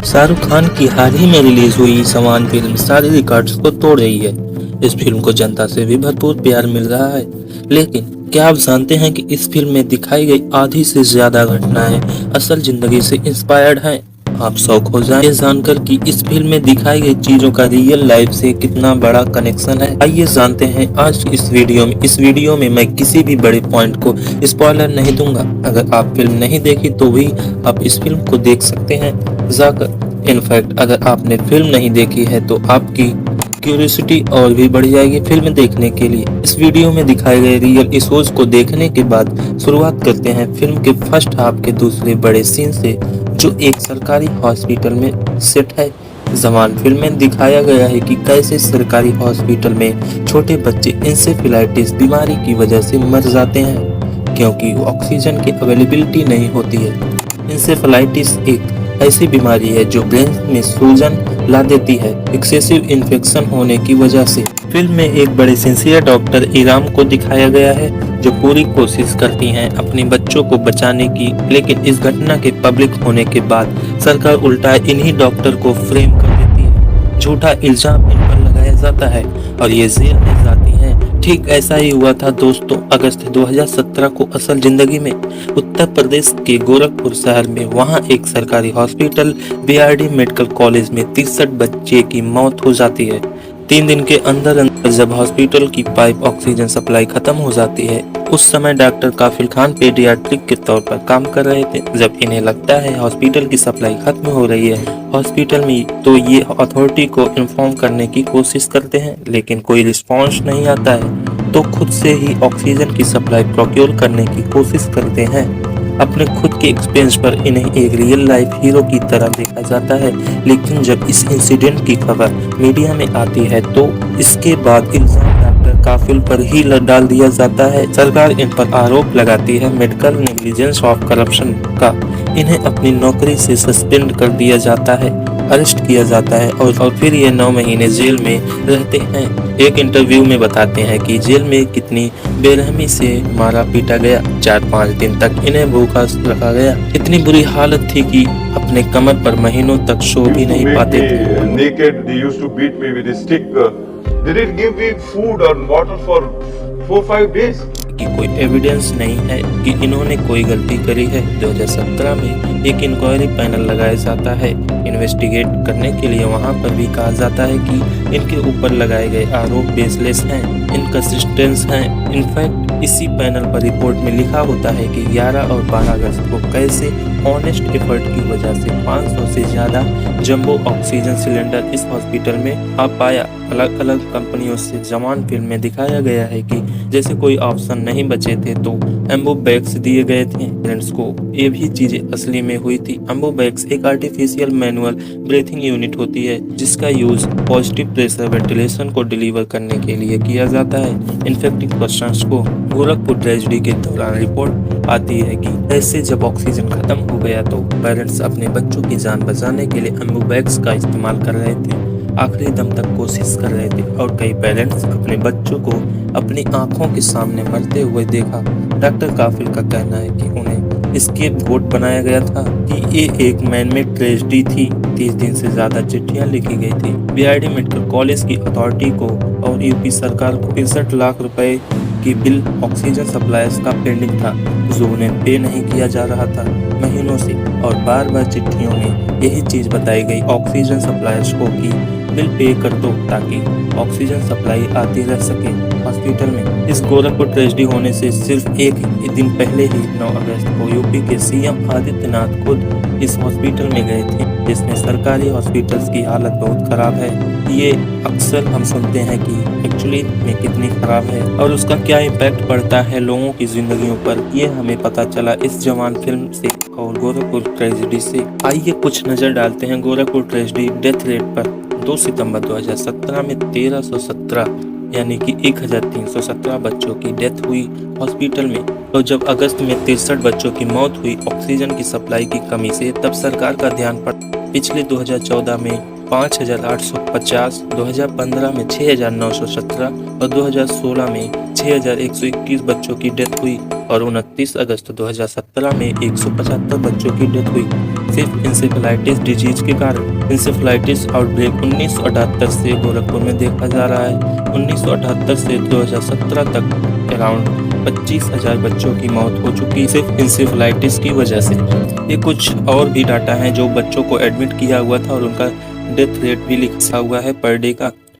शाहरुख खान की हाल ही में रिलीज हुई समान फिल्म सारे रिकॉर्ड्स को तोड़ रही है। इस फिल्म को जनता से भी भरपूर प्यार मिल रहा है, लेकिन क्या आप जानते हैं कि इस फिल्म में दिखाई गई आधी से ज्यादा घटनाएं असल जिंदगी से इंस्पायर्ड हैं। आप शौक हो जाए जानकर कि इस फिल्म में दिखाई गई चीजों का रियल लाइफ से कितना बड़ा कनेक्शन है। आइए जानते हैं आज इस वीडियो में मैं किसी भी बड़े पॉइंट को स्पॉइलर नहीं दूंगा। अगर आप फिल्म नहीं देखी तो भी आप इस फिल्म को देख सकते हैं जाकर। इनफैक्ट अगर आपने फिल्म नहीं देखी है तो आपकी क्यूरियोसिटी और भी बढ़ जाएगी फिल्म देखने के लिए। इस वीडियो में दिखाए गए रियल इश्यूज को देखने के बाद शुरुआत करते हैं फिल्म के फर्स्ट हाफ के दूसरे बड़े सीन से, जो एक सरकारी हॉस्पिटल में सेट है। जवान फिल्म में दिखाया गया है कि कैसे सरकारी हॉस्पिटल में छोटे बच्चे इंसेफेलाइटिस बीमारी की वजह से मर जाते हैं क्योंकि ऑक्सीजन की अवेलेबिलिटी नहीं होती है। इंसेफेलाइटिस एक ऐसी बीमारी है जो ब्रेन में सूजन ला देती है एक्सेसिव इन्फेक्शन होने की वजह से। फिल्म में एक बड़े सिंसियर डॉक्टर इराम को दिखाया गया है जो पूरी कोशिश करती हैं अपने बच्चों को बचाने की, लेकिन इस घटना के पब्लिक होने के बाद सरकार उल्टा इन्हीं डॉक्टर को फ्रेम कर देती है। झूठा इल्जाम इन पर लगाया जाता है और ये जेल में जाती हैं। ठीक ऐसा ही हुआ था दोस्तों अगस्त 2017 को असल जिंदगी में उत्तर प्रदेश के गोरखपुर शहर में। वहां एक सरकारी हॉस्पिटल बीआरडी मेडिकल कॉलेज में 63 बच्चे की मौत हो जाती है। 3 दिन के अंदर जब हॉस्पिटल की पाइप ऑक्सीजन सप्लाई खत्म हो जाती है, उस समय डॉक्टर काफिल खान पेडियाट्रिक के तौर पर काम कर रहे थे। जब इन्हें लगता है हॉस्पिटल की सप्लाई खत्म हो रही है हॉस्पिटल में, तो ये अथॉरिटी को इन्फॉर्म करने की कोशिश करते हैं, लेकिन कोई रिस्पॉन्स नहीं आता है। तो खुद से ही ऑक्सीजन की सप्लाई प्रोक्योर करने की कोशिश करते हैं। अपने खुद के एक्सपेंस पर इन्हें एक रियल लाइफ हीरो की तरह देखा जाता है, लेकिन जब इस इंसिडेंट की खबर मीडिया में आती है तो इसके बाद इल्जाम डॉक्टर काफिल पर ही डाल दिया जाता है। सरकार इन पर आरोप लगाती है मेडिकल नेग्लिजेंस ऑफ करप्शन का। इन्हें अपनी नौकरी से सस्पेंड कर दिया जाता है, अरेस्ट किया जाता है और फिर ये 9 महीने जेल में रहते हैं। एक इंटरव्यू में बताते हैं कि जेल में कितनी बेरहमी से मारा पीटा गया। 4-5 दिन तक इन्हें भूखा रखा गया। इतनी बुरी हालत थी कि अपने कमर पर महीनों तक सो भी नहीं पाते थे। Naked, they used to beat me with a stick. They didn't give me food or water for 4-5 days. कि कोई एविडेंस नहीं है कि इन्होंने कोई गलती करी है। 2017 में एक इंक्वायरी पैनल लगाया जाता है इन्वेस्टिगेट करने के लिए। वहां पर भी कहा जाता है कि इनके ऊपर लगाए गए आरोप बेसलेस हैं, इनकंसिस्टेंट हैं। इनफैक्ट इसी पैनल पर रिपोर्ट में लिखा होता है कि 11 और 12 अगस्त को कैसे ऑनेस्ट एफर्ट की वजह से 500 से ज्यादा जंबो ऑक्सीजन सिलेंडर इस हॉस्पिटल में आ पाया। अलग अलग कंपनियों से जवान फिल्म में दिखाया गया है कि जैसे कोई ऑप्शन नहीं बचे थे तो एम्बो बैग्स दिए गए थे पेरेंट्स को। ये भी चीजें असली में हुई थी। एम्बो बैग्स एक आर्टिफिशियल मैनुअल ब्रीथिंग यूनिट होती है जिसका यूज पॉजिटिव प्रेशर वेंटिलेशन को डिलीवर करने के लिए किया जाता है इन्फेक्टेड पर्सन्स को। गोरखपुर ट्रेजेडी के दौरान रिपोर्ट आती है कि ऐसे जब ऑक्सीजन खत्म हो गया तो पेरेंट्स अपने बच्चों की जान बचाने के लिए एम्बो बैग्स का इस्तेमाल कर रहे थे, आखिरी दम तक कोशिश कर रहे थे और कई पेरेंट्स अपने बच्चों को अपनी आंखों के सामने मरते हुए देखा। डॉक्टर काफिल का कहना है कि उन्हें स्केप गोट बनाया गया था कि ये एक मैनमेड ट्रेजेडी थी। 30 दिन से ज्यादा चिट्ठियां लिखी गई थी बीआरडी मेडिकल कॉलेज की अथॉरिटी को और यूपी सरकार को। 63 लाख रुपए की बिल ऑक्सीजन सप्लायर्स का पेंडिंग था जो उन्हें पे नहीं किया जा रहा था महीनों से, और बार बार चिट्ठियों में यही चीज बताई गई ऑक्सीजन सप्लायर्स को कि बिल पे कर दो ताकि ऑक्सीजन सप्लाई आती रह सके हॉस्पिटल में। इस गोरखपुर ट्रेजेडी होने से सिर्फ एक दिन पहले ही 9 अगस्त को यूपी के सीएम आदित्यनाथ खुद इस हॉस्पिटल में गए थे, जिसमें सरकारी हॉस्पिटल्स की हालत बहुत खराब है। ये अक्सर हम सुनते हैं कि एक्चुअली में कितनी खराब है और उसका क्या इम्पैक्ट पड़ता है लोगों की जिंदगियों पर, ये हमें पता चला इस जवान फिल्म से और गोरखपुर ट्रेजेडी से। आइए कुछ नजर डालते हैं गोरखपुर ट्रेजेडी डेथ रेट पर। 2 सितंबर 2017 में 1317 यानी कि 1317 बच्चों की डेथ हुई हॉस्पिटल में, और जब अगस्त में 63 बच्चों की मौत हुई ऑक्सीजन की सप्लाई की कमी से, तब सरकार का ध्यान पड़ा। पिछले 2014 में 5850, 2015 में 6917 और 2016 में 6121 बच्चों की डेथ हुई और 29 अगस्त 2017 में 175 बच्चों की डेथ हुई। सिर्फ इंसेफेलाइटिस डिजीज के कारण। इंसेफेलाइटिस आउटब्रेक 1978 से गोरखपुर में देखा जा रहा है। 1978 से 2017 तक अराउंड 25,000 बच्चों की मौत हो चुकी सिर्फ इंसेफेलाइटिस की वजह से। ये कुछ और भी डाटा हैं जो बच्चों को एडमिट किया हुआ था और उनका डेथ रेट भी लिखा हुआ है पर डे का।